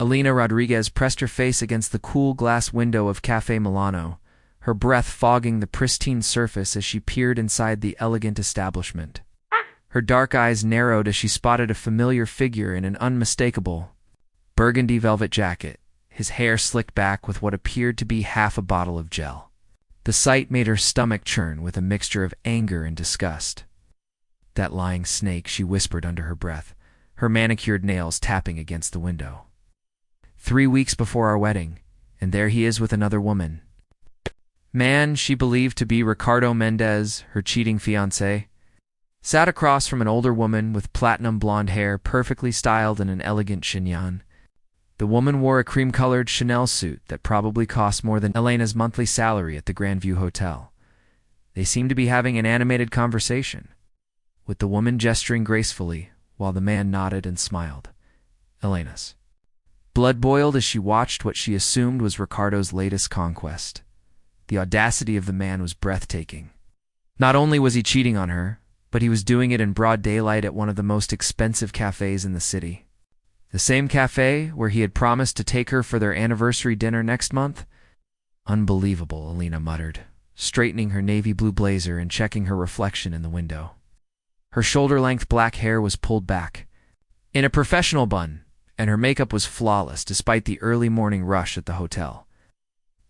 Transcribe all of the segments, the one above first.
Elena Rodriguez pressed her face against the cool glass window of Café Milano, her breath fogging the pristine surface as she peered inside the elegant establishment. Her dark eyes narrowed as she spotted a familiar figure in an unmistakable burgundy velvet jacket, his hair slicked back with what appeared to be half a bottle of gel. The sight made her stomach churn with a mixture of anger and disgust. "That lying snake," she whispered under her breath, her manicured nails tapping against the window. 3 weeks before our wedding, and there he is with another woman. Man she believed to be Ricardo Mendez, her cheating fiancé, sat across from an older woman with platinum blonde hair perfectly styled in an elegant chignon. The woman wore a cream-colored Chanel suit that probably cost more than Elena's monthly salary at the Grandview Hotel. They seemed to be having an animated conversation, with the woman gesturing gracefully while the man nodded and smiled. Elena's blood boiled as she watched what she assumed was Ricardo's latest conquest. The audacity of the man was breathtaking. Not only was he cheating on her, but he was doing it in broad daylight at one of the most expensive cafes in the city. The same cafe where he had promised to take her for their anniversary dinner next month? Unbelievable, Elena muttered, straightening her navy blue blazer and checking her reflection in the window. Her shoulder-length black hair was pulled back in a professional bun, and her makeup was flawless despite the early morning rush at the hotel.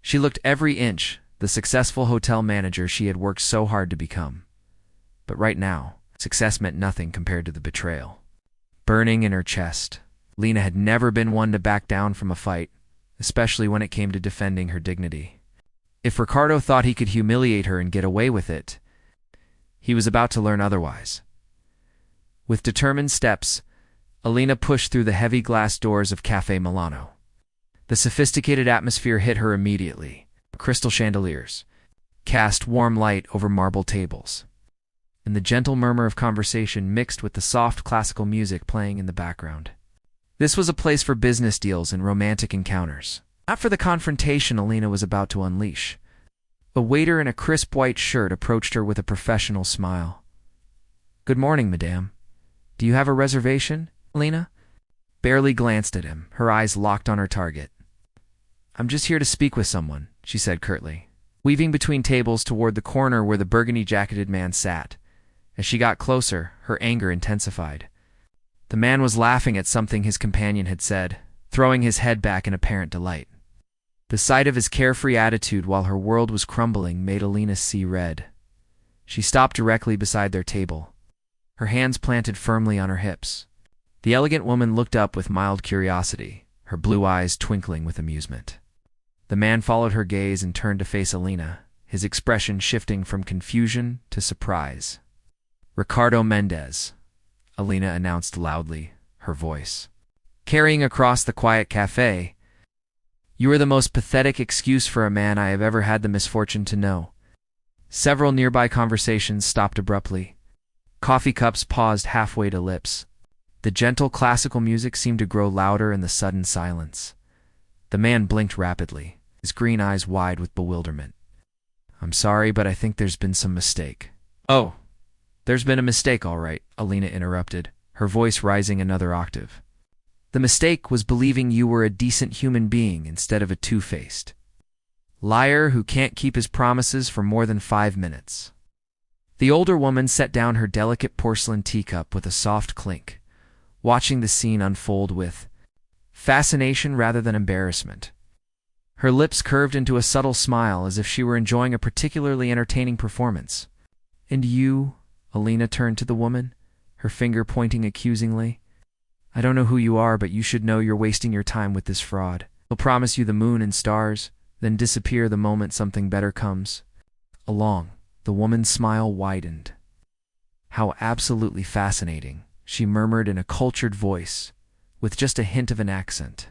She looked every inch the successful hotel manager she had worked so hard to become. But right now, success meant nothing compared to the betrayal. Burning in her chest, Lena had never been one to back down from a fight, especially when it came to defending her dignity. If Ricardo thought he could humiliate her and get away with it, he was about to learn otherwise. With determined steps, Elena pushed through the heavy glass doors of Café Milano. The sophisticated atmosphere hit her immediately. Crystal chandeliers cast warm light over marble tables, and the gentle murmur of conversation mixed with the soft classical music playing in the background. This was a place for business deals and romantic encounters, not for the confrontation Elena was about to unleash. A waiter in a crisp white shirt approached her with a professional smile. "Good morning, madame. Do you have a reservation?" Elena barely glanced at him, her eyes locked on her target. "I'm just here to speak with someone," she said curtly, weaving between tables toward the corner where the burgundy-jacketed man sat. As she got closer, her anger intensified. The man was laughing at something his companion had said, throwing his head back in apparent delight. The sight of his carefree attitude while her world was crumbling made Elena see red. She stopped directly beside their table, her hands planted firmly on her hips. The elegant woman looked up with mild curiosity, her blue eyes twinkling with amusement. The man followed her gaze and turned to face Elena, his expression shifting from confusion to surprise. "Ricardo Mendez," Elena announced loudly, her voice carrying across the quiet cafe. "You are the most pathetic excuse for a man I have ever had the misfortune to know." Several nearby conversations stopped abruptly. Coffee cups paused halfway to lips. The gentle classical music seemed to grow louder in the sudden silence. The man blinked rapidly, his green eyes wide with bewilderment. "I'm sorry, but I think there's been some mistake." "Oh, there's been a mistake, all right," Elena interrupted, her voice rising another octave. "The mistake was believing you were a decent human being instead of a two-faced liar who can't keep his promises for more than 5 minutes." The older woman set down her delicate porcelain teacup with a soft clink, watching the scene unfold with fascination rather than embarrassment. Her lips curved into a subtle smile as if she were enjoying a particularly entertaining performance. "And you?" Elena turned to the woman, her finger pointing accusingly. "I don't know who you are, but you should know you're wasting your time with this fraud. He'll promise you the moon and stars, then disappear the moment something better comes along." The woman's smile widened. "How absolutely fascinating," she murmured in a cultured voice, with just a hint of an accent.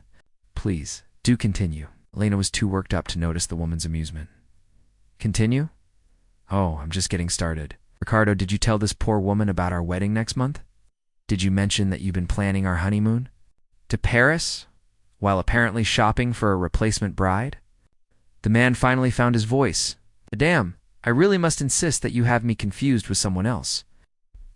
"Please, do continue." Elena was too worked up to notice the woman's amusement. "Continue? Oh, I'm just getting started. Ricardo, did you tell this poor woman about our wedding next month? Did you mention that you've been planning our honeymoon to Paris, while apparently shopping for a replacement bride?" The man finally found his voice. "Madame, I really must insist that you have me confused with someone else.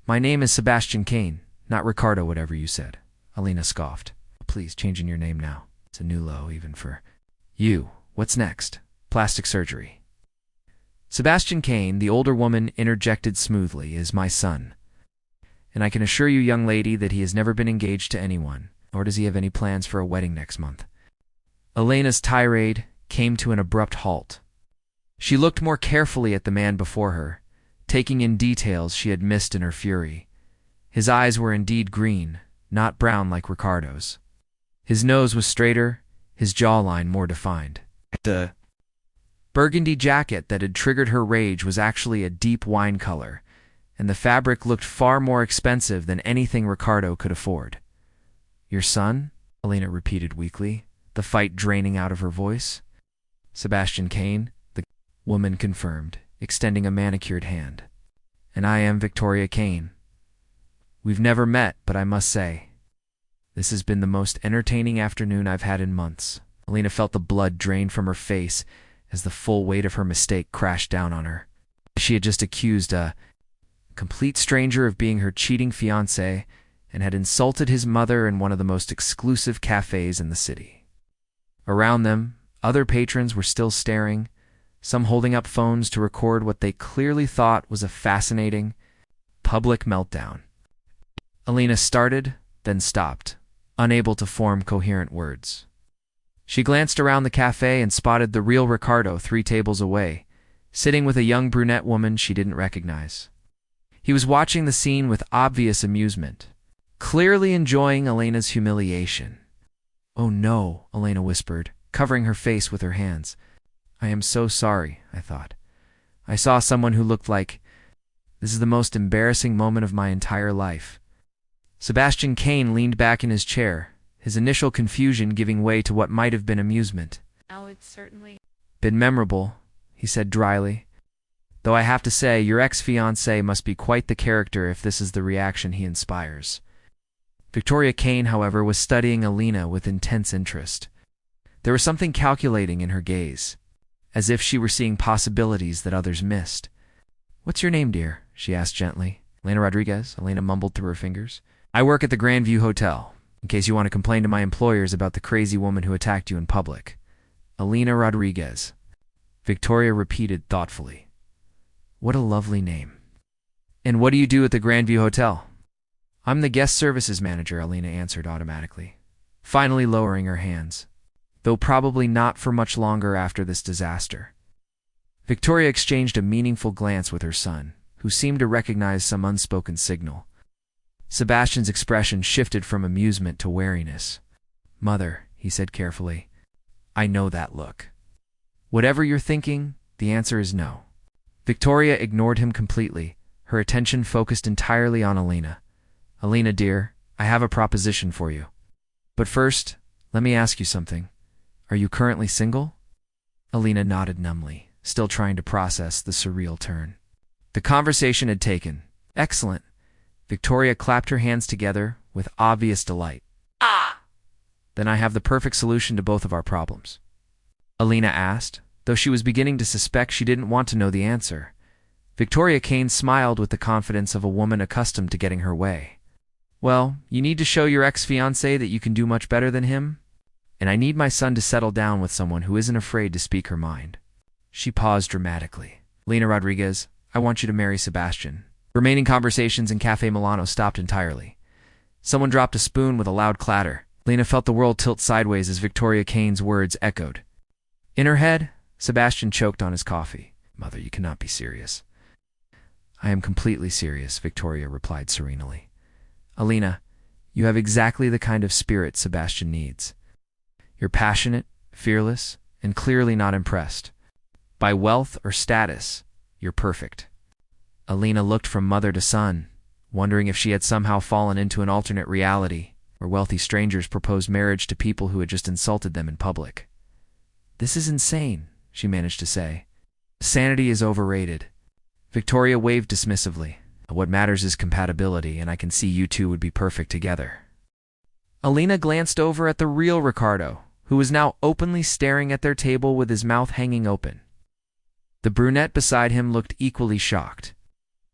My name is Sebastian Kane, not Ricardo, whatever you said." Elena scoffed. "Please, changing your name now." It's a new low even for you. What's next? Plastic surgery. Sebastian Kane, the older woman, interjected smoothly, is my son. And I can assure you, young lady, that he has never been engaged to anyone, nor does he have any plans for a wedding next month. Elena's tirade came to an abrupt halt. She looked more carefully at the man before her, taking in details she had missed in her fury. His eyes were indeed green, not brown like Ricardo's. His nose was straighter, his jawline more defined. The burgundy jacket that had triggered her rage was actually a deep wine color, and the fabric looked far more expensive than anything Ricardo could afford. Your son? Elena repeated weakly, the fight draining out of her voice. Sebastian Kane, the woman confirmed, extending a manicured hand. And I am Victoria Kane. We've never met, but I must say, this has been the most entertaining afternoon I've had in months. Elena felt the blood drain from her face as the full weight of her mistake crashed down on her. She had just accused a complete stranger of being her cheating fiancé and had insulted his mother in one of the most exclusive cafes in the city. Around them, other patrons were still staring, some holding up phones to record what they clearly thought was a fascinating, public meltdown. Elena started, then stopped, unable to form coherent words. She glanced around the cafe and spotted the real Ricardo 3 tables away, sitting with a young brunette woman she didn't recognize. He was watching the scene with obvious amusement, clearly enjoying Elena's humiliation. Oh no, Elena whispered, covering her face with her hands. I am so sorry, I thought. I saw someone who looked like... This is the most embarrassing moment of my entire life. Sebastian Kane leaned back in his chair, his initial confusion giving way to what might have been amusement. Oh, it's certainly been memorable, he said dryly. Though I have to say, your ex-fiancé must be quite the character if this is the reaction he inspires. Victoria Kane, however, was studying Elena with intense interest. There was something calculating in her gaze, as if she were seeing possibilities that others missed. What's your name, dear? She asked gently. Elena Rodriguez, Elena mumbled through her fingers. I work at the Grandview Hotel, in case you want to complain to my employers about the crazy woman who attacked you in public. Elena Rodriguez. Victoria repeated thoughtfully. What a lovely name. And what do you do at the Grandview Hotel? I'm the guest services manager, Elena answered automatically, finally lowering her hands, though probably not for much longer after this disaster. Victoria exchanged a meaningful glance with her son, who seemed to recognize some unspoken signal. Sebastian's expression shifted from amusement to wariness. Mother, he said carefully, I know that look. Whatever you're thinking, the answer is no. Victoria ignored him completely, her attention focused entirely on Elena. Elena, dear, I have a proposition for you. But first, let me ask you something. Are you currently single? Elena nodded numbly, still trying to process the surreal turn. The conversation had taken. Excellent. Victoria clapped her hands together with obvious delight. Ah! Then I have the perfect solution to both of our problems. Elena asked, though she was beginning to suspect she didn't want to know the answer. Victoria Kane smiled with the confidence of a woman accustomed to getting her way. Well, you need to show your ex-fiancé that you can do much better than him, and I need my son to settle down with someone who isn't afraid to speak her mind. She paused dramatically. Elena Rodriguez, I want you to marry Sebastian. Remaining conversations in Cafe Milano stopped entirely. Someone dropped a spoon with a loud clatter. Elena felt the world tilt sideways as Victoria Kane's words echoed. In her head, Sebastian choked on his coffee. Mother, you cannot be serious. I am completely serious, Victoria replied serenely. Elena, you have exactly the kind of spirit Sebastian needs. You're passionate, fearless, and clearly not impressed. By wealth or status, you're perfect. Elena looked from mother to son, wondering if she had somehow fallen into an alternate reality where wealthy strangers proposed marriage to people who had just insulted them in public. This is insane, she managed to say. Sanity is overrated. Victoria waved dismissively. What matters is compatibility, and I can see you two would be perfect together. Elena glanced over at the real Ricardo, who was now openly staring at their table with his mouth hanging open. The brunette beside him looked equally shocked.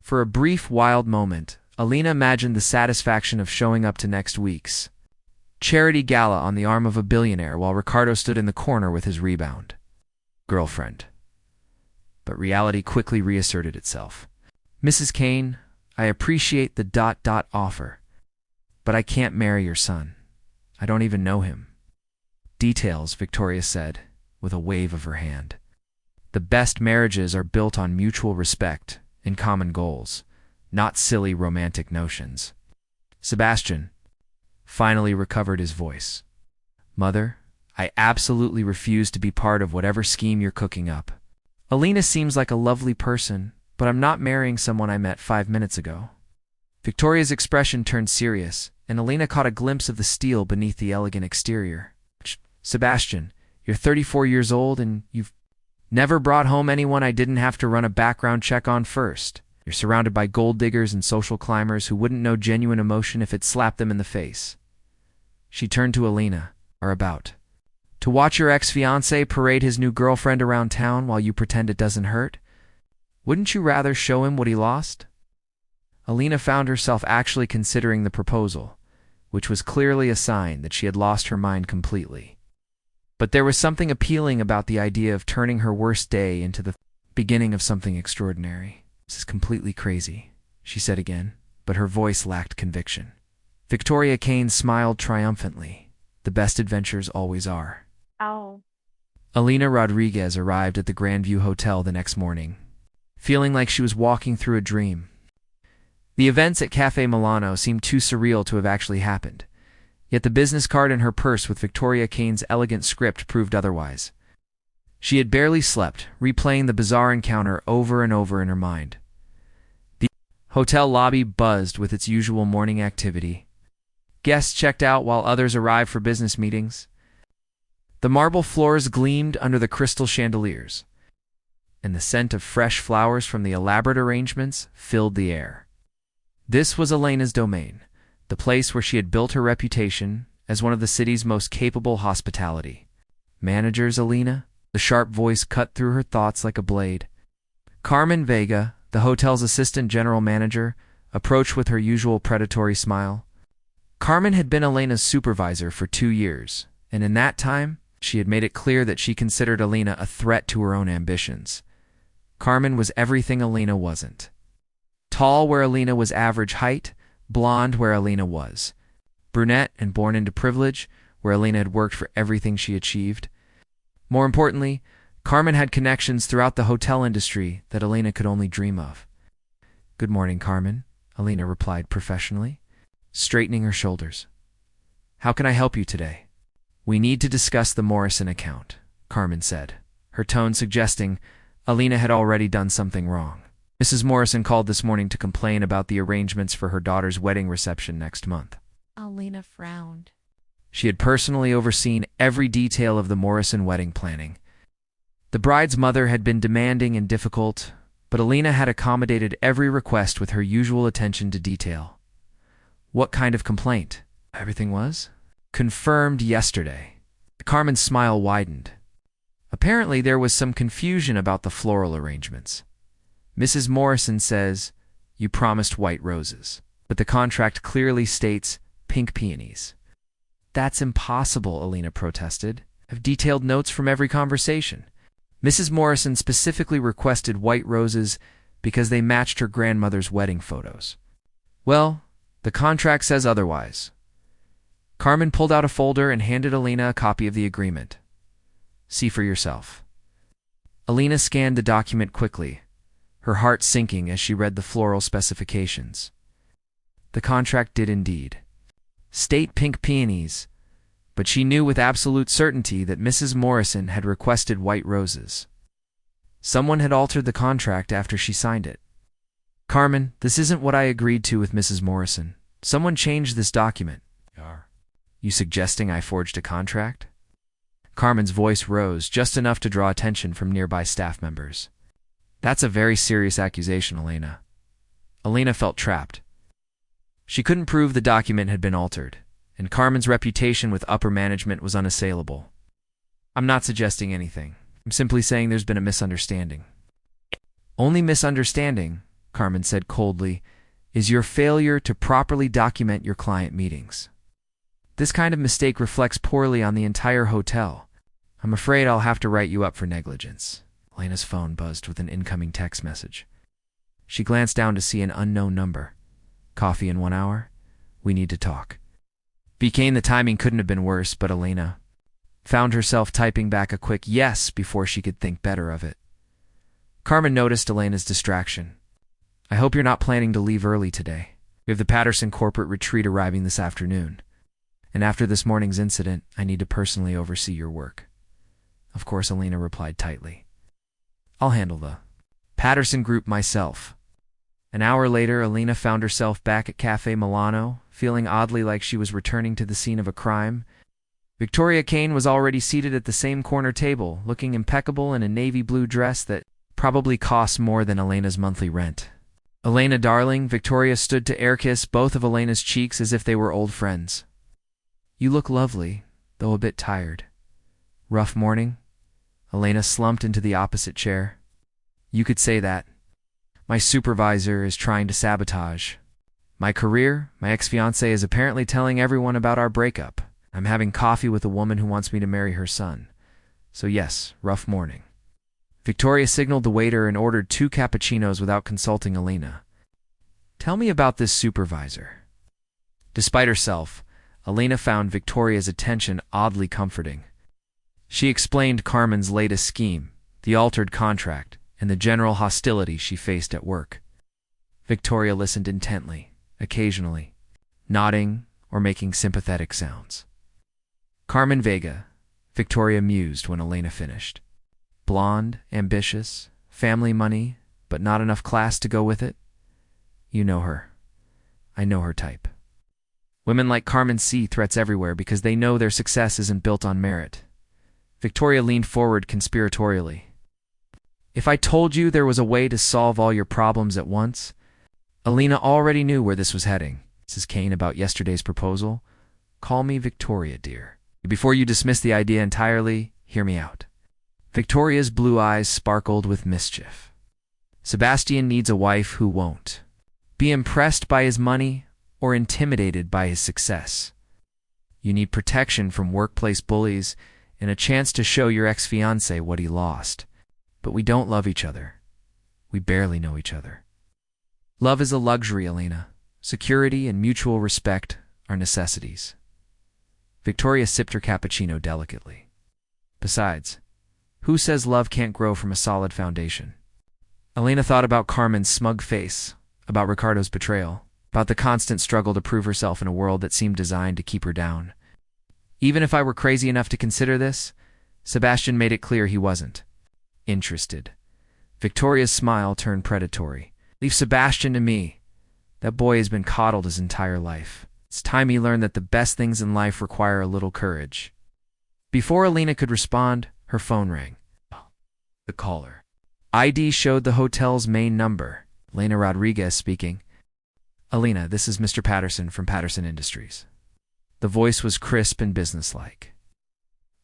For a brief, wild moment, Elena imagined the satisfaction of showing up to next week's charity gala on the arm of a billionaire while Ricardo stood in the corner with his rebound girlfriend. But reality quickly reasserted itself. Mrs. Kane, I appreciate the offer, but I can't marry your son. I don't even know him. Details, Victoria said, with a wave of her hand. The best marriages are built on mutual respect and common goals, not silly romantic notions. Sebastian finally recovered his voice. Mother, I absolutely refuse to be part of whatever scheme you're cooking up. Elena seems like a lovely person, but I'm not marrying someone I met 5 minutes ago. Victoria's expression turned serious, and Elena caught a glimpse of the steel beneath the elegant exterior. Sebastian, you're 34 years old and you've never brought home anyone I didn't have to run a background check on first. You're surrounded by gold diggers and social climbers who wouldn't know genuine emotion if it slapped them in the face. She turned to Elena, are about to watch your ex-fiancé parade his new girlfriend around town while you pretend it doesn't hurt? Wouldn't you rather show him what he lost? Elena found herself actually considering the proposal, which was clearly a sign that she had lost her mind completely. But there was something appealing about the idea of turning her worst day into the beginning of something extraordinary. This is completely crazy, she said again, but her voice lacked conviction. Victoria Kane smiled triumphantly. The best adventures always are. Oh. Elena Rodriguez arrived at the Grandview Hotel the next morning, feeling like she was walking through a dream. The events at Cafe Milano seemed too surreal to have actually happened, yet the business card in her purse with Victoria Kane's elegant script proved otherwise. She had barely slept, replaying the bizarre encounter over and over in her mind. The hotel lobby buzzed with its usual morning activity. Guests checked out while others arrived for business meetings. The marble floors gleamed under the crystal chandeliers, and the scent of fresh flowers from the elaborate arrangements filled the air. This was Elena's domain, the place where she had built her reputation as one of the city's most capable hospitality. Managers, Elena? The sharp voice cut through her thoughts like a blade. Carmen Vega, the hotel's assistant general manager, approached with her usual predatory smile. Carmen had been Elena's supervisor for 2 years, and in that time, she had made it clear that she considered Elena a threat to her own ambitions. Carmen was everything Elena wasn't. Tall where Elena was average height, blonde where Elena was. Brunette and born into privilege, where Elena had worked for everything she achieved. More importantly, Carmen had connections throughout the hotel industry that Elena could only dream of. Good morning, Carmen, Elena replied professionally, straightening her shoulders. How can I help you today? We need to discuss the Morrison account, Carmen said, her tone suggesting Elena had already done something wrong. Mrs. Morrison called this morning to complain about the arrangements for her daughter's wedding reception next month. Elena frowned. She had personally overseen every detail of the Morrison wedding planning. The bride's mother had been demanding and difficult, but Elena had accommodated every request with her usual attention to detail. What kind of complaint? Everything was? Confirmed yesterday. Carmen's smile widened. Apparently there was some confusion about the floral arrangements. Mrs. Morrison says, you promised white roses, but the contract clearly states pink peonies. That's impossible, Elena protested. I've detailed notes from every conversation. Mrs. Morrison specifically requested white roses because they matched her grandmother's wedding photos. Well, the contract says otherwise. Carmen pulled out a folder and handed Elena a copy of the agreement. See for yourself. Elena scanned the document quickly, her heart sinking as she read the floral specifications. The contract did indeed state pink peonies, but she knew with absolute certainty that Mrs. Morrison had requested white roses. Someone had altered the contract after she signed it. Carmen, this isn't what I agreed to with Mrs. Morrison. Someone changed this document. You suggesting I forged a contract? Carmen's voice rose just enough to draw attention from nearby staff members. That's a very serious accusation, Elena. Elena felt trapped. She couldn't prove the document had been altered, and Carmen's reputation with upper management was unassailable. I'm not suggesting anything. I'm simply saying there's been a misunderstanding. Only misunderstanding, Carmen said coldly, is your failure to properly document your client meetings. This kind of mistake reflects poorly on the entire hotel. I'm afraid I'll have to write you up for negligence." Elena's phone buzzed with an incoming text message. She glanced down to see an unknown number. "Coffee in 1 hour? We need to talk." The timing couldn't have been worse, but Elena found herself typing back a quick yes before she could think better of it. Carmen noticed Elena's distraction. "I hope you're not planning to leave early today. We have the Patterson corporate retreat arriving this afternoon. And after this morning's incident, I need to personally oversee your work." Of course, Elena replied tightly. "I'll handle the Patterson group myself." An hour later, Elena found herself back at Cafe Milano, feeling oddly like she was returning to the scene of a crime. Victoria Kane was already seated at the same corner table, looking impeccable in a navy blue dress that probably cost more than Elena's monthly rent. "Elena, darling," Victoria stood to air kiss both of Elena's cheeks as if they were old friends. "You look lovely, though a bit tired." "Rough morning?" Elena slumped into the opposite chair. "You could say that. My supervisor is trying to sabotage my career. My ex-fiancé is apparently telling everyone about our breakup. I'm having coffee with a woman who wants me to marry her son. So yes, rough morning." Victoria signaled the waiter and ordered 2 cappuccinos without consulting Elena. "Tell me about this supervisor." Despite herself, Elena found Victoria's attention oddly comforting. She explained Carmen's latest scheme, the altered contract, and the general hostility she faced at work. Victoria listened intently, occasionally nodding or making sympathetic sounds. Carmen Vega, Victoria mused when Elena finished. Blonde, ambitious, family money, but not enough class to go with it. You know her. I know her type. Women like Carmen see threats everywhere because they know their success isn't built on merit. Victoria leaned forward conspiratorially. "If I told you there was a way to solve all your problems at once..." Elena already knew where this was heading. "Mrs. Kane, about yesterday's proposal? Call me Victoria, dear. Before you dismiss the idea entirely, hear me out." Victoria's blue eyes sparkled with mischief. "Sebastian needs a wife who won't be impressed by his money or intimidated by his success. You need protection from workplace bullies and a chance to show your ex-fiancé what he lost. But we don't love each other. We barely know each other. Love is a luxury, Elena. Security and mutual respect are necessities." Victoria sipped her cappuccino delicately. "Besides, who says love can't grow from a solid foundation?" Elena thought about Carmen's smug face, about Ricardo's betrayal, about the constant struggle to prove herself in a world that seemed designed to keep her down. Even if I were crazy enough to consider this, Sebastian made it clear he wasn't interested. Victoria's smile turned predatory. "Leave Sebastian to me. That boy has been coddled his entire life. It's time he learned that the best things in life require a little courage." Before Elena could respond, her phone rang. The caller ID showed the hotel's main number. Elena Rodriguez speaking. "Elena, this is Mr. Patterson from Patterson Industries." The voice was crisp and businesslike.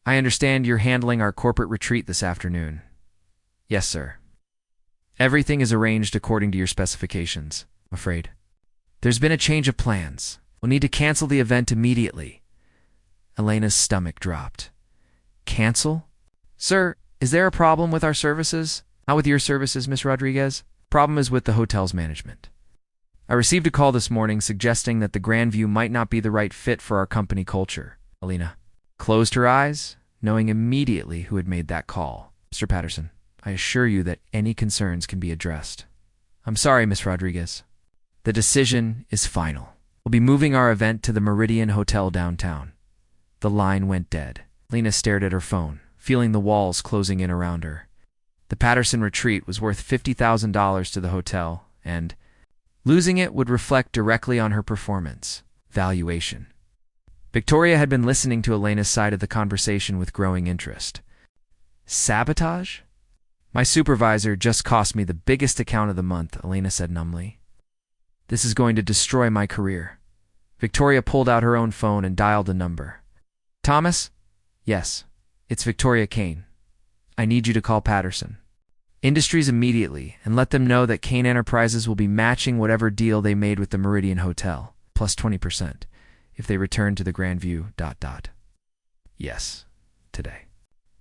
"I understand you're handling our corporate retreat this afternoon." "Yes, sir. Everything is arranged according to your specifications, I'm afraid. There's been a change of plans. We'll need to cancel the event immediately." Elena's stomach dropped. "Cancel? Sir, is there a problem with our services?" "Not with your services, Miss Rodriguez. Problem is with the hotel's management. I received a call this morning suggesting that the Grandview might not be the right fit for our company culture." Elena closed her eyes, knowing immediately who had made that call. "Mr. Patterson, I assure you that any concerns can be addressed." "I'm sorry, Miss Rodriguez. The decision is final. We'll be moving our event to the Meridian Hotel downtown." The line went dead. Elena stared at her phone, feeling the walls closing in around her. The Patterson retreat was worth $50,000 to the hotel, and losing it would reflect directly on her performance valuation. Victoria had been listening to Elena's side of the conversation with growing interest. "Sabotage? My supervisor just cost me the biggest account of the month," Elena said numbly. "This is going to destroy my career." Victoria pulled out her own phone and dialed a number. "Thomas?" "Yes, it's Victoria Kane. I need you to call Patterson Industries immediately and let them know that Kane Enterprises will be matching whatever deal they made with the Meridian Hotel, plus 20%. if they returned to the Grandview. Yes, today.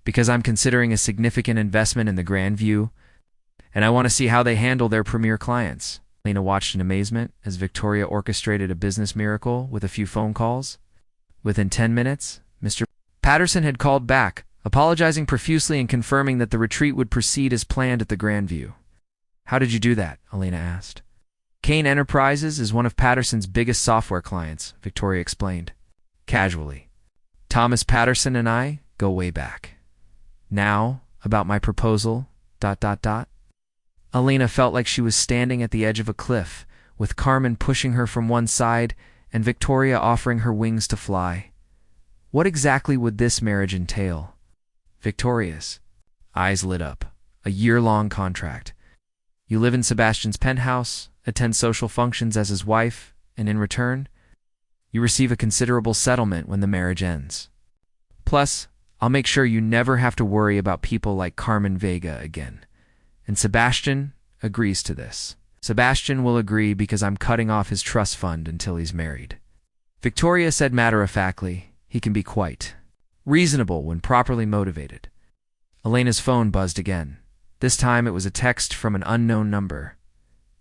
Because I'm considering a significant investment in the Grandview, and I want to see how they handle their premier clients. Elena watched in amazement as Victoria orchestrated a business miracle with a few phone calls. Within 10 minutes, Mr. Patterson had called back, apologizing profusely and confirming that the retreat would proceed as planned at the Grandview. How did you do that? Elena asked. Kane Enterprises is one of Patterson's biggest software clients, Victoria explained, casually. Thomas Patterson and I go way back. Now, about my proposal, Elena felt like she was standing at the edge of a cliff, with Carmen pushing her from one side and Victoria offering her wings to fly. What exactly would this marriage entail? Victoria's eyes lit up. A year-long contract. You live in Sebastian's penthouse, attend social functions as his wife, and in return, you receive a considerable settlement when the marriage ends. Plus, I'll make sure you never have to worry about people like Carmen Vega again. And Sebastian agrees to this. Sebastian will agree because I'm cutting off his trust fund until he's married. Victoria said matter-of-factly, he can be quite reasonable when properly motivated. Elena's phone buzzed again. This time it was a text from an unknown number.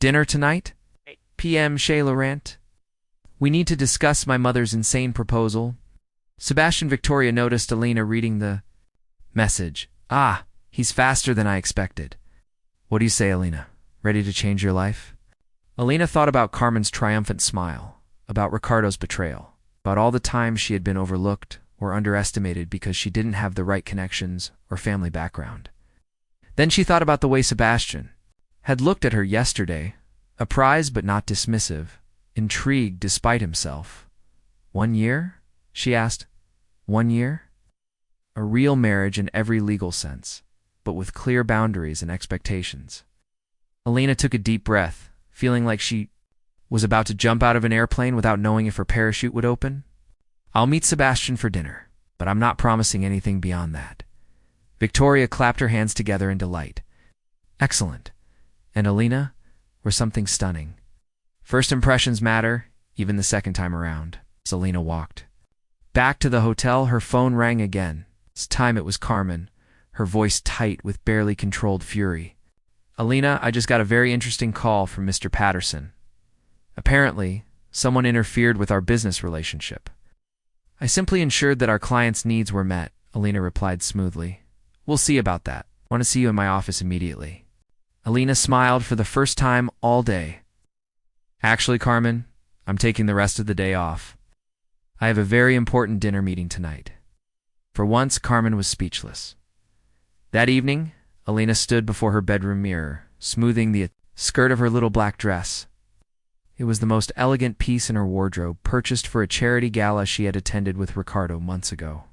Dinner tonight? 8 p.m. Chez Laurent. We need to discuss my mother's insane proposal. Sebastian. Victoria noticed Elena reading the message. Ah, he's faster than I expected. What do you say, Elena? Ready to change your life? Elena thought about Carmen's triumphant smile, about Ricardo's betrayal, about all the times she had been overlooked or underestimated because she didn't have the right connections or family background. Then she thought about the way Sebastian had looked at her yesterday, apprised but not dismissive, intrigued despite himself. 1 year? She asked. 1 year? A real marriage in every legal sense, but with clear boundaries and expectations. Elena took a deep breath, feeling like she was about to jump out of an airplane without knowing if her parachute would open. I'll meet Sebastian for dinner, but I'm not promising anything beyond that. Victoria clapped her hands together in delight. Excellent. And Elena, were something stunning. First impressions matter, even the second time around. As Elena walked back to the hotel, her phone rang again. This time it was Carmen, her voice tight with barely controlled fury. Elena, I just got a very interesting call from Mr. Patterson. Apparently, someone interfered with our business relationship. I simply ensured that our client's needs were met, Elena replied smoothly. We'll see about that. I want to see you in my office immediately. Elena smiled for the first time all day. Actually, Carmen, I'm taking the rest of the day off. I have a very important dinner meeting tonight. For once, Carmen was speechless. That evening, Elena stood before her bedroom mirror, smoothing the skirt of her little black dress. It was the most elegant piece in her wardrobe, purchased for a charity gala she had attended with Ricardo months ago.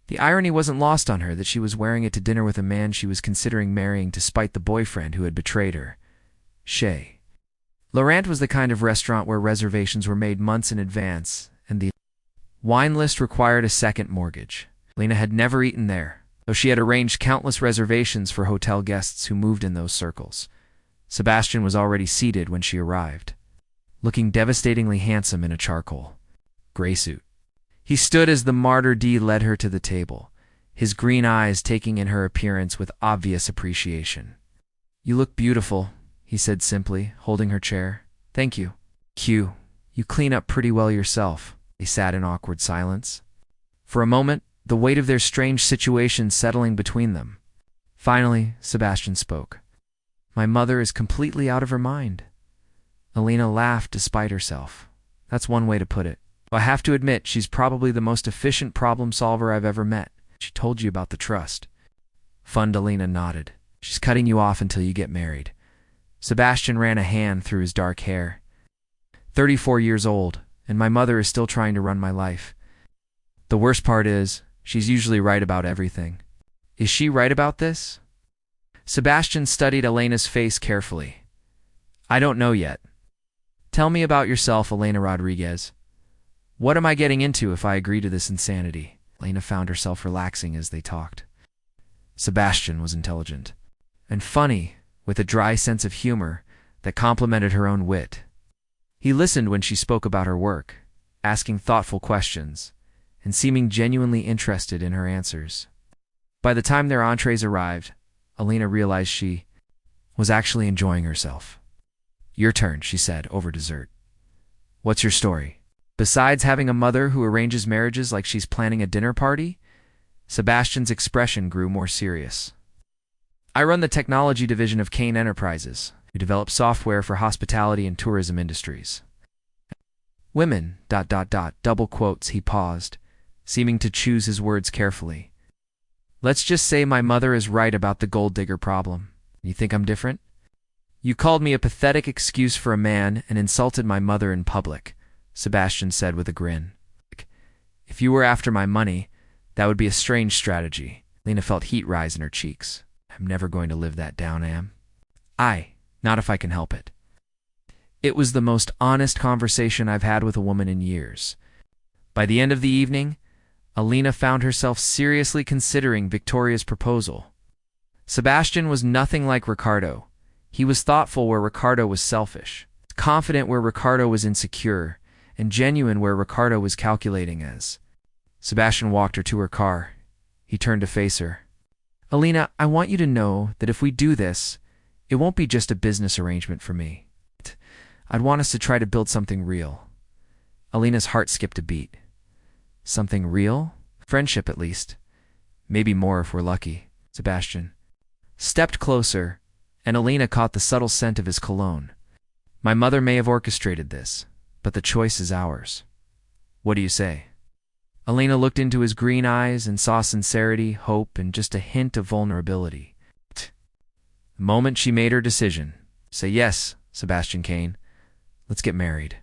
The irony wasn't lost on her that she was wearing it to dinner with a man she was considering marrying to spite the boyfriend who had betrayed her. Chez Laurent was the kind of restaurant where reservations were made months in advance, and the wine list required a second mortgage. Elena had never eaten there, though she had arranged countless reservations for hotel guests who moved in those circles. Sebastian was already seated when she arrived, looking devastatingly handsome in a charcoal gray suit. He stood as the martyr D led her to the table, his green eyes taking in her appearance with obvious appreciation. You look beautiful, he said simply, holding her chair. Thank you. Q, you clean up pretty well yourself. They sat in awkward silence. For a moment, the weight of their strange situation settling between them. Finally, Sebastian spoke. My mother is completely out of her mind. Elena laughed despite herself. That's one way to put it. I have to admit, she's probably the most efficient problem solver I've ever met. She told you about the trust. Elena nodded. She's cutting you off until you get married. Sebastian ran a hand through his dark hair. 34 years old, and my mother is still trying to run my life. The worst part is, she's usually right about everything. Is she right about this? Sebastian studied Elena's face carefully. I don't know yet. Tell me about yourself, Elena Rodriguez. What am I getting into if I agree to this insanity? Elena found herself relaxing as they talked. Sebastian was intelligent and funny, with a dry sense of humor that complemented her own wit. He listened when she spoke about her work, asking thoughtful questions, and seeming genuinely interested in her answers. By the time their entrees arrived, Elena realized she was actually enjoying herself. "Your turn," she said over dessert. "What's your story?" Besides having a mother who arranges marriages like she's planning a dinner party, Sebastian's expression grew more serious. "I run the technology division of Kane Enterprises, who develop software for hospitality and tourism industries." Women, double quotes, he paused, seeming to choose his words carefully. "Let's just say my mother is right about the gold digger problem. You think I'm different? You called me a pathetic excuse for a man and insulted my mother in public," Sebastian said with a grin. "If you were after my money, that would be a strange strategy." Lena felt heat rise in her cheeks. "I'm never going to live that down, am I? Not if I can help it." It was the most honest conversation I've had with a woman in years. By the end of the evening, Elena found herself seriously considering Victoria's proposal. Sebastian was nothing like Ricardo. He was thoughtful where Ricardo was selfish, confident where Ricardo was insecure, and genuine where Ricardo was calculating. As Sebastian walked her to her car, he turned to face her. "Elena, I want you to know that if we do this, it won't be just a business arrangement for me. I'd want us to try to build something real." Elena's heart skipped a beat. "Something real? Friendship, at least. Maybe more if we're lucky." Sebastian stepped closer, and Elena caught the subtle scent of his cologne. "My mother may have orchestrated this, but the choice is ours. What do you say?" Elena looked into his green eyes and saw sincerity, hope, and just a hint of vulnerability. The moment she made her decision, "Say yes, Sebastian Kane. Let's get married."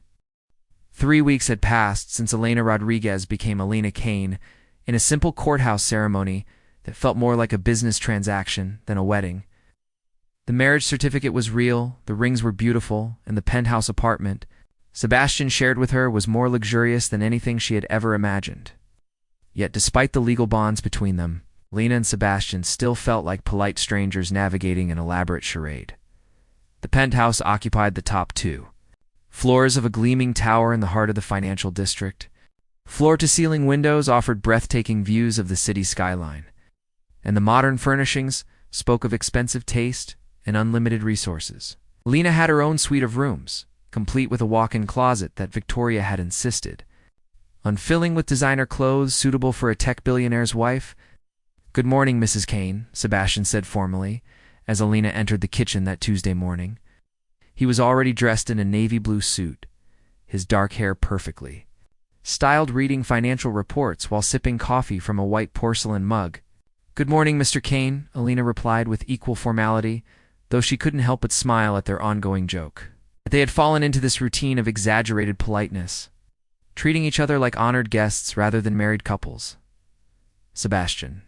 3 weeks had passed since Elena Rodriguez became Elena Kane in a simple courthouse ceremony that felt more like a business transaction than a wedding. The marriage certificate was real, the rings were beautiful, and the penthouse apartment Sebastian shared with her was more luxurious than anything she had ever imagined. Yet despite the legal bonds between them, Elena and Sebastian still felt like polite strangers navigating an elaborate charade. The penthouse occupied the top 2 floors of a gleaming tower in the heart of the financial district. Floor-to-ceiling windows offered breathtaking views of the city skyline, and the modern furnishings spoke of expensive taste and unlimited resources. Elena had her own suite of rooms, complete with a walk-in closet that Victoria had insisted on filling with designer clothes suitable for a tech billionaire's wife. "Good morning, Mrs. Kane," Sebastian said formally, as Elena entered the kitchen that Tuesday morning. He was already dressed in a navy blue suit, his dark hair perfectly styled, reading financial reports while sipping coffee from a white porcelain mug. "Good morning, Mr. Kane," Elena replied with equal formality, though she couldn't help but smile at their ongoing joke. They had fallen into this routine of exaggerated politeness, treating each other like honored guests rather than married couples. Sebastian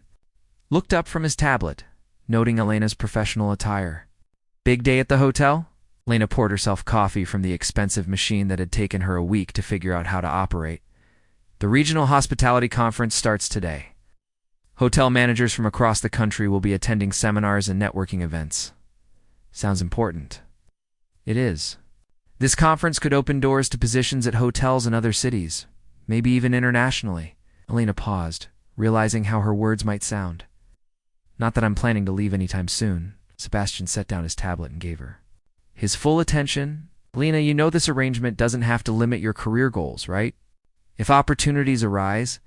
looked up from his tablet, noting Elena's professional attire. "Big day at the hotel?" Elena poured herself coffee from the expensive machine that had taken her a week to figure out how to operate. "The Regional Hospitality Conference starts today. Hotel managers from across the country will be attending seminars and networking events." "Sounds important." "It is. This conference could open doors to positions at hotels in other cities, maybe even internationally." Elena paused, realizing how her words might sound. "Not that I'm planning to leave anytime soon." Sebastian set down his tablet and gave her his full attention. "Elena, you know this arrangement doesn't have to limit your career goals, right? If opportunities arise,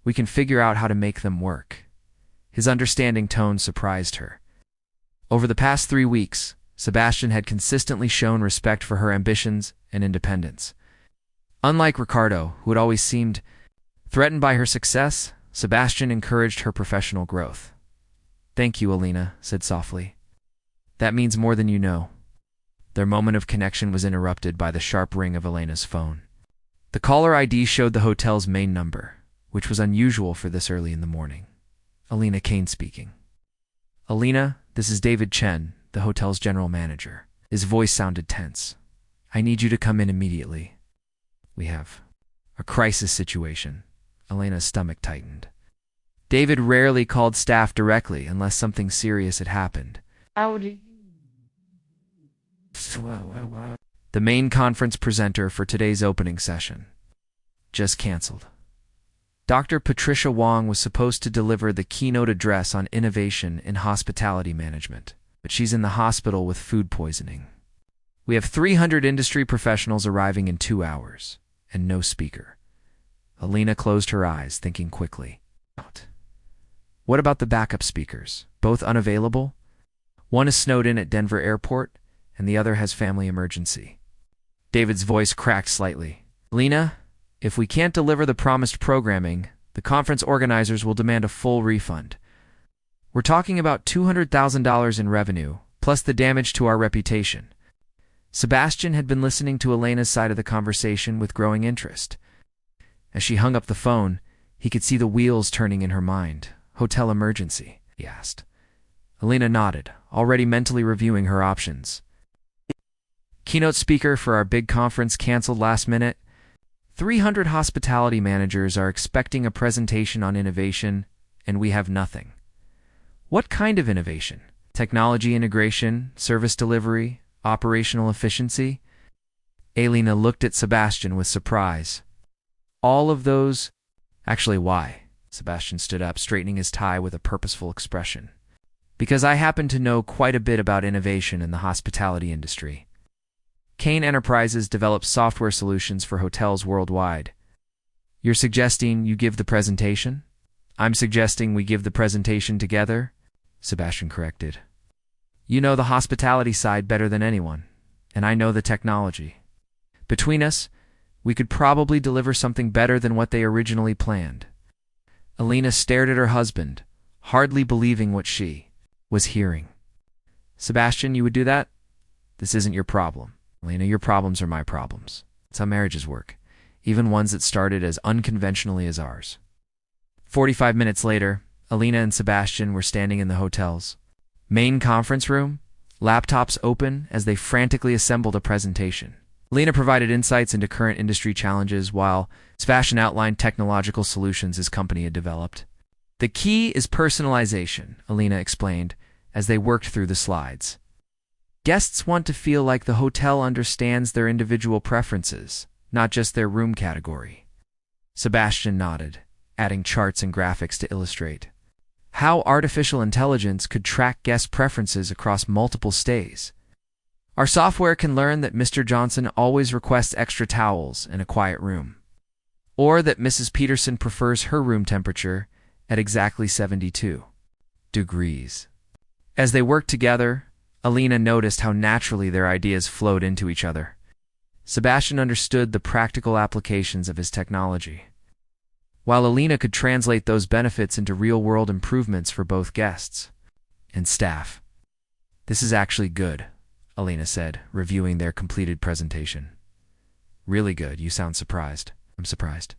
we can figure out how to make them work." His understanding tone surprised her. Over the past 3 weeks, Sebastian had consistently shown respect for her ambitions and independence. Unlike Ricardo, who had always seemed threatened by her success, Sebastian encouraged her professional growth. "Thank you," Elena said softly. "That means more than you know." Their moment of connection was interrupted by the sharp ring of Elena's phone. The caller ID showed the hotel's main number, which was unusual for this early in the morning. Elena Kane speaking. "Elena, this is David Chen, the hotel's general manager." His voice sounded tense. "I need you to come in immediately. We have a crisis situation." Elena's stomach tightened. David rarely called staff directly unless something serious had happened. The main conference presenter for today's opening session, just canceled. Dr. Patricia Wong was supposed to deliver the keynote address on innovation in hospitality management, but she's in the hospital with food poisoning. We have 300 industry professionals arriving in 2 hours, and no speaker. Elena closed her eyes, thinking quickly. What about the backup speakers? Both unavailable? One is snowed in at Denver Airport, and the other has family emergency. David's voice cracked slightly. Elena, if we can't deliver the promised programming, the conference organizers will demand a full refund. We're talking about $200,000 in revenue, plus the damage to our reputation. Sebastian had been listening to Elena's side of the conversation with growing interest. As she hung up the phone, he could see the wheels turning in her mind. Hotel emergency, he asked. Elena nodded, already mentally reviewing her options. Keynote speaker for our big conference canceled last minute. 300 hospitality managers are expecting a presentation on innovation, and we have nothing. What kind of innovation? Technology integration, service delivery, operational efficiency? Elena looked at Sebastian with surprise. All of those? Actually, why? Sebastian stood up, straightening his tie with a purposeful expression. Because I happen to know quite a bit about innovation in the hospitality industry. Kane Enterprises develops software solutions for hotels worldwide. You're suggesting you give the presentation? I'm suggesting we give the presentation together, Sebastian corrected. You know the hospitality side better than anyone, and I know the technology. Between us, we could probably deliver something better than what they originally planned. Elena stared at her husband, hardly believing what she was hearing. Sebastian, you would do that? This isn't your problem. Elena, your problems are my problems. That's how marriages work, even ones that started as unconventionally as ours. 45 minutes later, Elena and Sebastian were standing in the hotel's main conference room, laptops open as they frantically assembled a presentation. Elena provided insights into current industry challenges while Sebastian outlined technological solutions his company had developed. The key is personalization, Elena explained as they worked through the slides. Guests want to feel like the hotel understands their individual preferences, not just their room category. Sebastian nodded, adding charts and graphics to illustrate how artificial intelligence could track guest preferences across multiple stays. Our software can learn that Mr. Johnson always requests extra towels in a quiet room, or that Mrs. Peterson prefers her room temperature at exactly 72 degrees. As they worked together, Elena noticed how naturally their ideas flowed into each other. Sebastian understood the practical applications of his technology, while Elena could translate those benefits into real-world improvements for both guests and staff. This is actually good, Elena said, reviewing their completed presentation. Really good. You sound surprised. I'm surprised.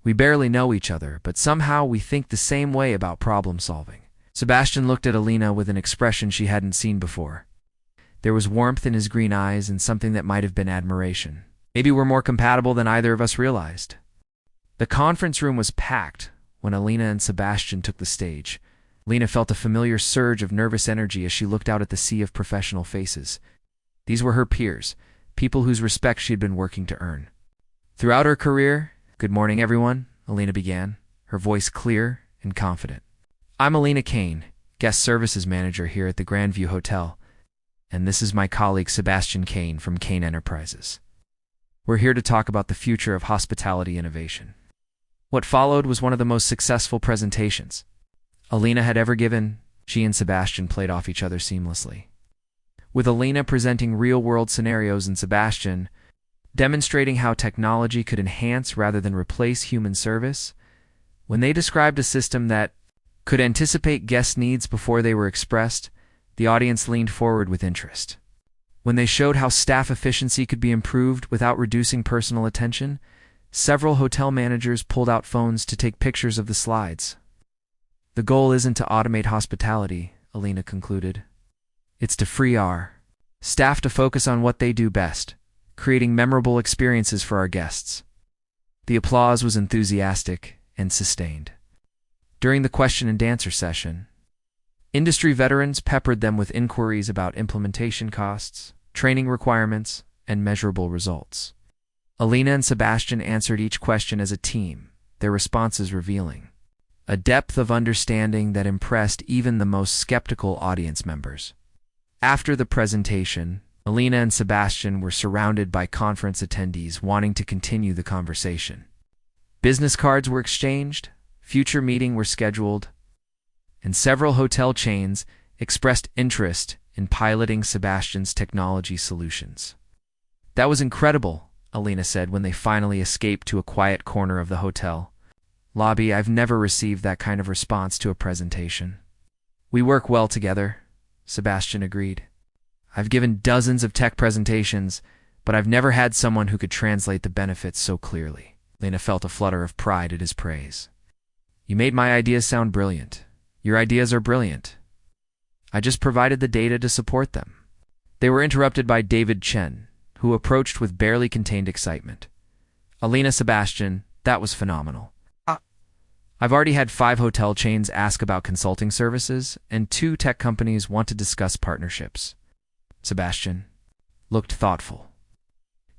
We barely know each other, but somehow we think the same way about problem solving. Sebastian looked at Elena with an expression she hadn't seen before. There was warmth in his green eyes and something that might have been admiration. Maybe we're more compatible than either of us realized. The conference room was packed when Elena and Sebastian took the stage. Elena felt a familiar surge of nervous energy as she looked out at the sea of professional faces. These were her peers, people whose respect she had been working to earn. Throughout her career, "Good morning, everyone," Elena began, her voice clear and confident. "I'm Elena Kane, guest services manager here at the Grandview Hotel, and this is my colleague Sebastian Kane from Kane Enterprises. We're here to talk about the future of hospitality innovation." What followed was one of the most successful presentations Elena had ever given. She and Sebastian played off each other seamlessly, with Elena presenting real-world scenarios and Sebastian demonstrating how technology could enhance rather than replace human service. When they described a system that could anticipate guest needs before they were expressed, the audience leaned forward with interest. When they showed how staff efficiency could be improved without reducing personal attention, several hotel managers pulled out phones to take pictures of the slides. The goal isn't to automate hospitality, Elena concluded. It's to free our staff to focus on what they do best, creating memorable experiences for our guests. The applause was enthusiastic and sustained. During the question and answer session, industry veterans peppered them with inquiries about implementation costs, training requirements, and measurable results. Elena and Sebastian answered each question as a team, their responses revealing a depth of understanding that impressed even the most skeptical audience members. After the presentation, Elena and Sebastian were surrounded by conference attendees wanting to continue the conversation. Business cards were exchanged, future meetings were scheduled, and several hotel chains expressed interest in piloting Sebastian's technology solutions. "That was incredible," Elena said when they finally escaped to a quiet corner of the hotel lobby. "I've never received that kind of response to a presentation." "We work well together," Sebastian agreed. "I've given dozens of tech presentations, but I've never had someone who could translate the benefits so clearly." Elena felt a flutter of pride at his praise. "You made my ideas sound brilliant. Your ideas are brilliant. I just provided the data to support them." They were interrupted by David Chen, who approached with barely contained excitement. "Elena, Sebastian, that was phenomenal. I've already had 5 hotel chains ask about consulting services, and 2 tech companies want to discuss partnerships." Sebastian looked thoughtful.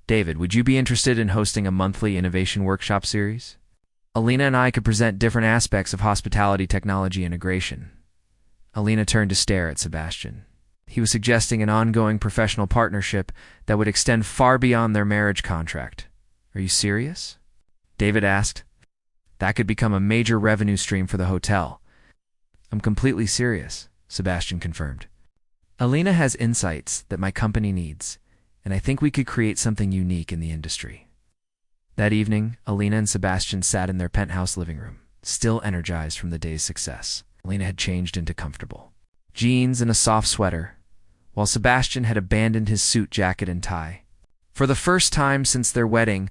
"David, would you be interested in hosting a monthly innovation workshop series? Elena and I could present different aspects of hospitality technology integration." Elena turned to stare at Sebastian. He was suggesting an ongoing professional partnership that would extend far beyond their marriage contract. "Are you serious?" David asked. "That could become a major revenue stream for the hotel." "I'm completely serious," Sebastian confirmed. "Elena has insights that my company needs, and I think we could create something unique in the industry." That evening, Elena and Sebastian sat in their penthouse living room, still energized from the day's success. Elena had changed into comfortable jeans and a soft sweater, while Sebastian had abandoned his suit jacket and tie. For the first time since their wedding,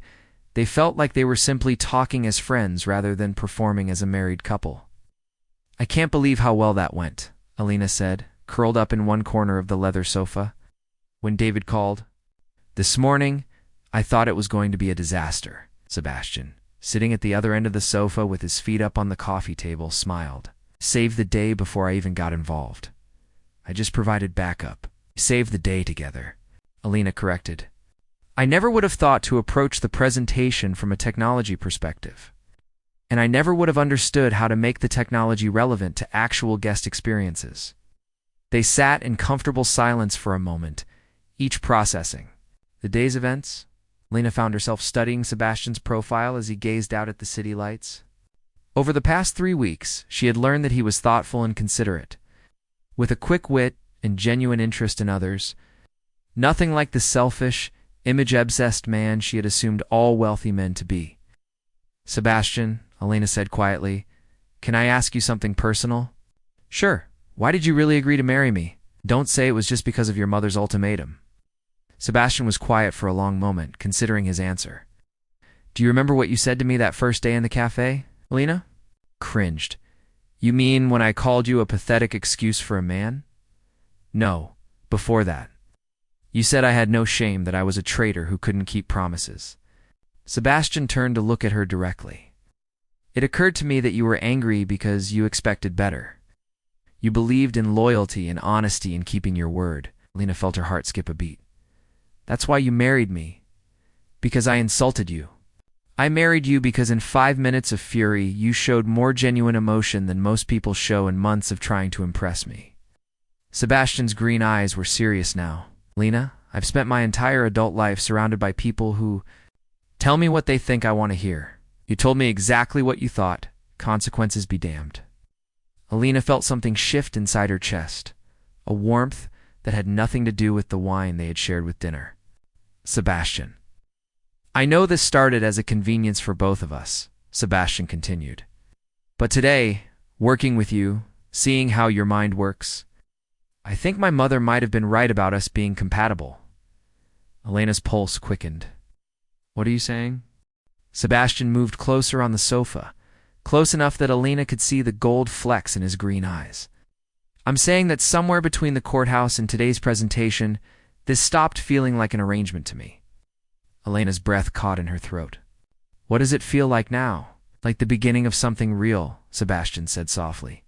they felt like they were simply talking as friends rather than performing as a married couple. "I can't believe how well that went," Elena said, curled up in one corner of the leather sofa. When David called, "This morning, I thought it was going to be a disaster." Sebastian, sitting at the other end of the sofa with his feet up on the coffee table, smiled. "Saved the day before I even got involved. I just provided backup." "Saved the day together," Elena corrected. "I never would have thought to approach the presentation from a technology perspective. And I never would have understood how to make the technology relevant to actual guest experiences." They sat in comfortable silence for a moment, each processing the day's events. Elena found herself studying Sebastian's profile as he gazed out at the city lights. Over the past 3 weeks, she had learned that he was thoughtful and considerate, with a quick wit and genuine interest in others. Nothing like the selfish, image-obsessed man she had assumed all wealthy men to be. "Sebastian," Elena said quietly, "can I ask you something personal?" "Sure. Why did you really agree to marry me? Don't say it was just because of your mother's ultimatum." Sebastian was quiet for a long moment, considering his answer. "Do you remember what you said to me that first day in the cafe?" Elena cringed. "You mean when I called you a pathetic excuse for a man?" "No, before that. You said I had no shame, that I was a traitor who couldn't keep promises." Sebastian turned to look at her directly. "It occurred to me that you were angry because you expected better. You believed in loyalty and honesty and keeping your word." Elena felt her heart skip a beat. "That's why you married me. Because I insulted you. I married you because in 5 minutes of fury, you showed more genuine emotion than most people show in months of trying to impress me." Sebastian's green eyes were serious now. "Elena, I've spent my entire adult life surrounded by people who tell me what they think I want to hear. You told me exactly what you thought. Consequences be damned." Elena felt something shift inside her chest, a warmth that had nothing to do with the wine they had shared with dinner. "Sebastian, I know this started as a convenience for both of us," Sebastian continued. "But today, working with you, seeing how your mind works, I think my mother might have been right about us being compatible." Elena's pulse quickened. "What are you saying?" Sebastian moved closer on the sofa, close enough that Elena could see the gold flecks in his green eyes. "I'm saying that somewhere between the courthouse and today's presentation, this stopped feeling like an arrangement to me." Elena's breath caught in her throat. "What does it feel like now?" "Like the beginning of something real," Sebastian said softly.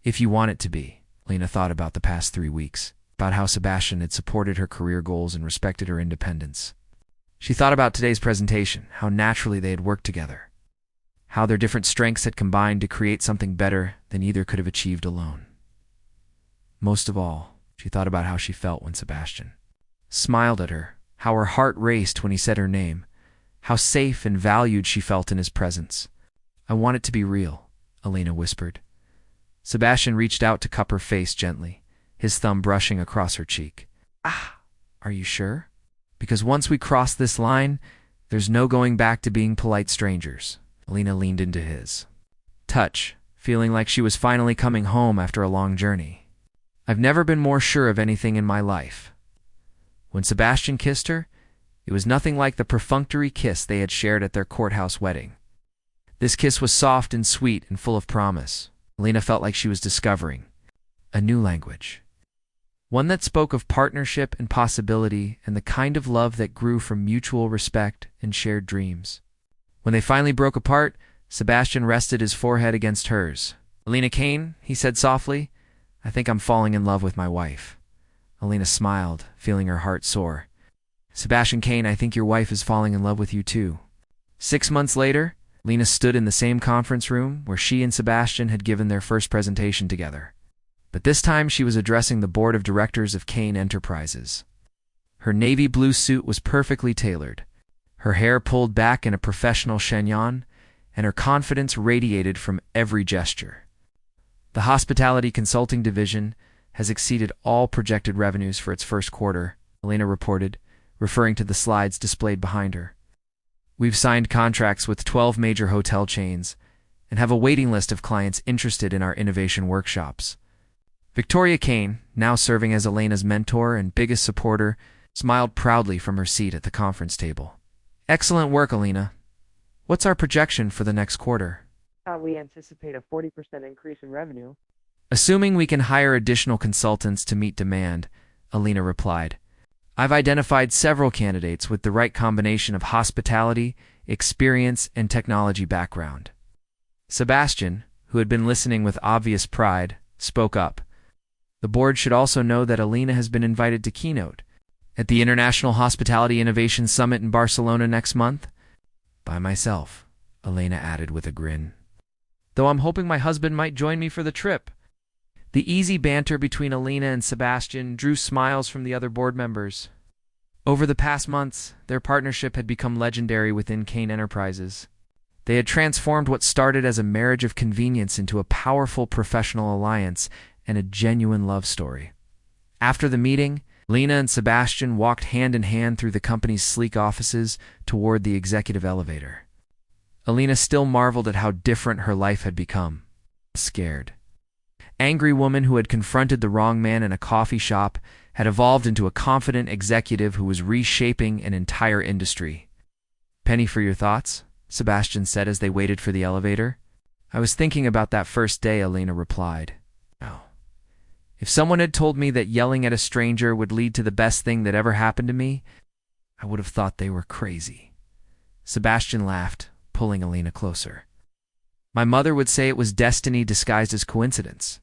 "If you want it to be." Elena thought about the past 3 weeks, about how Sebastian had supported her career goals and respected her independence. She thought about today's presentation, how naturally they had worked together, how their different strengths had combined to create something better than either could have achieved alone. Most of all, she thought about how she felt when Sebastian smiled at her, how her heart raced when he said her name, how safe and valued she felt in his presence. "I want it to be real," Elena whispered. Sebastian reached out to cup her face gently, his thumb brushing across her cheek. "Ah, are you sure? Because once we cross this line, there's no going back to being polite strangers." Elena leaned into his touch, feeling like she was finally coming home after a long journey. "I've never been more sure of anything in my life." When Sebastian kissed her, it was nothing like the perfunctory kiss they had shared at their courthouse wedding. This kiss was soft and sweet and full of promise. Elena felt like she was discovering a new language, one that spoke of partnership and possibility and the kind of love that grew from mutual respect and shared dreams. When they finally broke apart, Sebastian rested his forehead against hers. "Elena Kane," he said softly, "I think I'm falling in love with my wife." Elena smiled, feeling her heart soar. "Sebastian Kane, I think your wife is falling in love with you too." 6 months later, Elena stood in the same conference room where she and Sebastian had given their first presentation together. But this time she was addressing the board of directors of Kane Enterprises. Her navy blue suit was perfectly tailored, her hair pulled back in a professional chignon, and her confidence radiated from every gesture. "The hospitality consulting division has exceeded all projected revenues for its first quarter," Elena reported, referring to the slides displayed behind her. "We've signed contracts with 12 major hotel chains and have a waiting list of clients interested in our innovation workshops." Victoria Kane, now serving as Elena's mentor and biggest supporter, smiled proudly from her seat at the conference table. "Excellent work, Elena. What's our projection for the next quarter?" We anticipate a 40% increase in revenue. "Assuming we can hire additional consultants to meet demand," Elena replied. "I've identified several candidates with the right combination of hospitality, experience, and technology background." Sebastian, who had been listening with obvious pride, spoke up. "The board should also know that Elena has been invited to keynote at the International Hospitality Innovation Summit in Barcelona next month." "By myself," Elena added with a grin. "Though I'm hoping my husband might join me for the trip." The easy banter between Elena and Sebastian drew smiles from the other board members. Over the past months, their partnership had become legendary within Kane Enterprises. They had transformed what started as a marriage of convenience into a powerful professional alliance and a genuine love story. After the meeting, Elena and Sebastian walked hand in hand through the company's sleek offices toward the executive elevator. Elena still marveled at how different her life had become. Scared, angry woman who had confronted the wrong man in a coffee shop had evolved into a confident executive who was reshaping an entire industry. "Penny for your thoughts," Sebastian said as they waited for the elevator. "I was thinking about that first day," Elena replied. "Oh. If someone had told me that yelling at a stranger would lead to the best thing that ever happened to me, I would have thought they were crazy." Sebastian laughed, pulling Elena closer. "My mother would say it was destiny disguised as coincidence."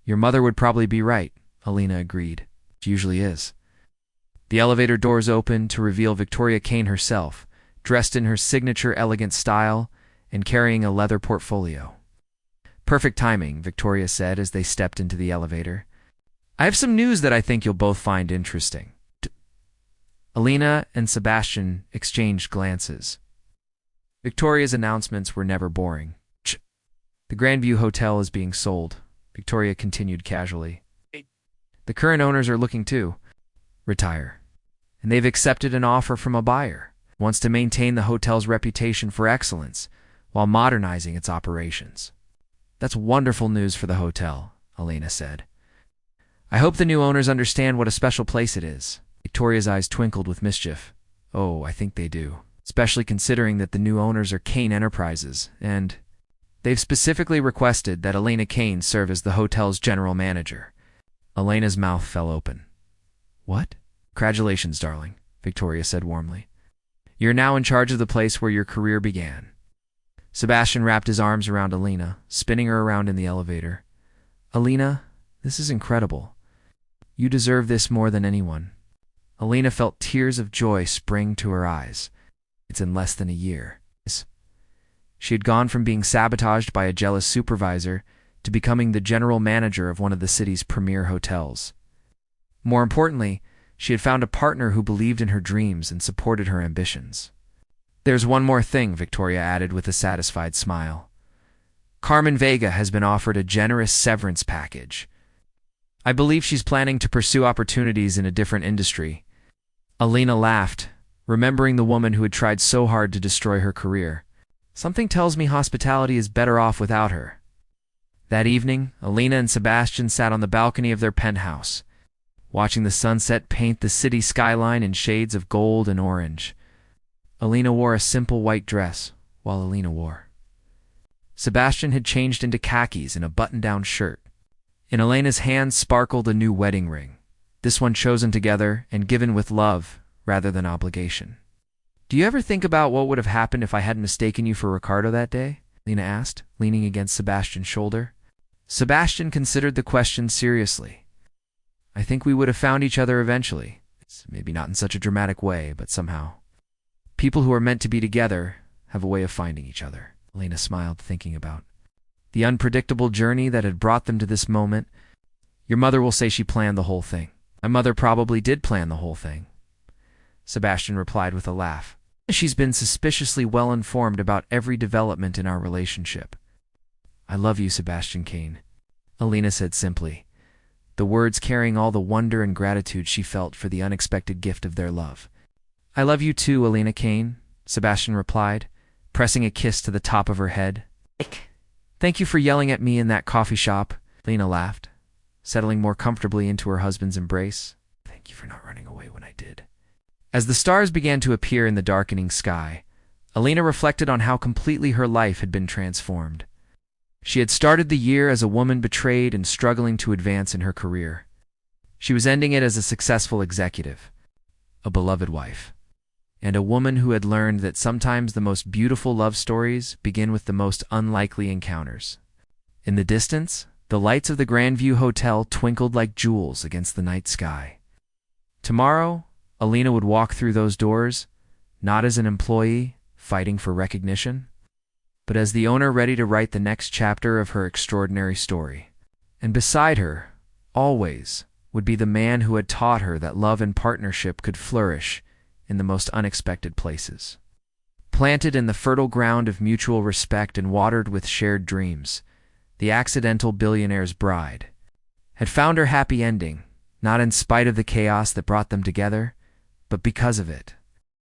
"Your mother would probably be right," Elena agreed. "She usually is." The elevator doors opened to reveal Victoria Kane herself, dressed in her signature elegant style and carrying a leather portfolio. "Perfect timing," Victoria said as they stepped into the elevator. "I have some news that I think you'll both find interesting." Elena and Sebastian exchanged glances. Victoria's announcements were never boring. "The Grandview Hotel is being sold," Victoria continued casually. "The current owners are looking to retire, and they've accepted an offer from a buyer who wants to maintain the hotel's reputation for excellence while modernizing its operations." "That's wonderful news for the hotel," Elena said. "I hope the new owners understand what a special place it is." Victoria's eyes twinkled with mischief. "Oh, I think they do, especially considering that the new owners are Kane Enterprises, and they've specifically requested that Elena Kane serve as the hotel's general manager." Elena's mouth fell open. "What?" "Congratulations, darling," Victoria said warmly. "You're now in charge of the place where your career began." Sebastian wrapped his arms around Elena, spinning her around in the elevator. "Elena, this is incredible. You deserve this more than anyone." Elena felt tears of joy spring to her eyes. It's in less than a year. She had gone from being sabotaged by a jealous supervisor to becoming the general manager of one of the city's premier hotels. More importantly, she had found a partner who believed in her dreams and supported her ambitions. There's one more thing, Victoria added with a satisfied smile. Carmen Vega has been offered a generous severance package. I believe she's planning to pursue opportunities in a different industry. Elena laughed, remembering the woman who had tried so hard to destroy her career. Something tells me hospitality is better off without her. That evening, Elena and Sebastian sat on the balcony of their penthouse, watching the sunset paint the city skyline in shades of gold and orange. Elena wore a simple white dress, while Elena wore. Sebastian had changed into khakis and a button-down shirt. In Elena's hand sparkled a new wedding ring, this one chosen together and given with love rather than obligation. Do you ever think about what would have happened if I hadn't mistaken you for Ricardo that day? Elena asked, leaning against Sebastian's shoulder. Sebastian considered the question seriously. I think we would have found each other eventually. It's maybe not in such a dramatic way, but somehow. People who are meant to be together have a way of finding each other. Elena smiled, thinking about the unpredictable journey that had brought them to this moment. Your mother will say she planned the whole thing. My mother probably did plan the whole thing, Sebastian replied with a laugh. She's been suspiciously well-informed about every development in our relationship. I love you, Sebastian Kane, Elena said simply, the words carrying all the wonder and gratitude she felt for the unexpected gift of their love. I love you too, Elena Kane, Sebastian replied, pressing a kiss to the top of her head. Thank you for yelling at me in that coffee shop, Elena laughed, settling more comfortably into her husband's embrace. Thank you for not running away when I did. As the stars began to appear in the darkening sky, Elena reflected on how completely her life had been transformed. She had started the year as a woman betrayed and struggling to advance in her career. She was ending it as a successful executive, a beloved wife, and a woman who had learned that sometimes the most beautiful love stories begin with the most unlikely encounters. In the distance, the lights of the Grandview Hotel twinkled like jewels against the night sky. Tomorrow, Elena would walk through those doors, not as an employee fighting for recognition, but as the owner ready to write the next chapter of her extraordinary story. And beside her, always, would be the man who had taught her that love and partnership could flourish in the most unexpected places. Planted in the fertile ground of mutual respect and watered with shared dreams, the accidental billionaire's bride had found her happy ending, not in spite of the chaos that brought them together, but because of it.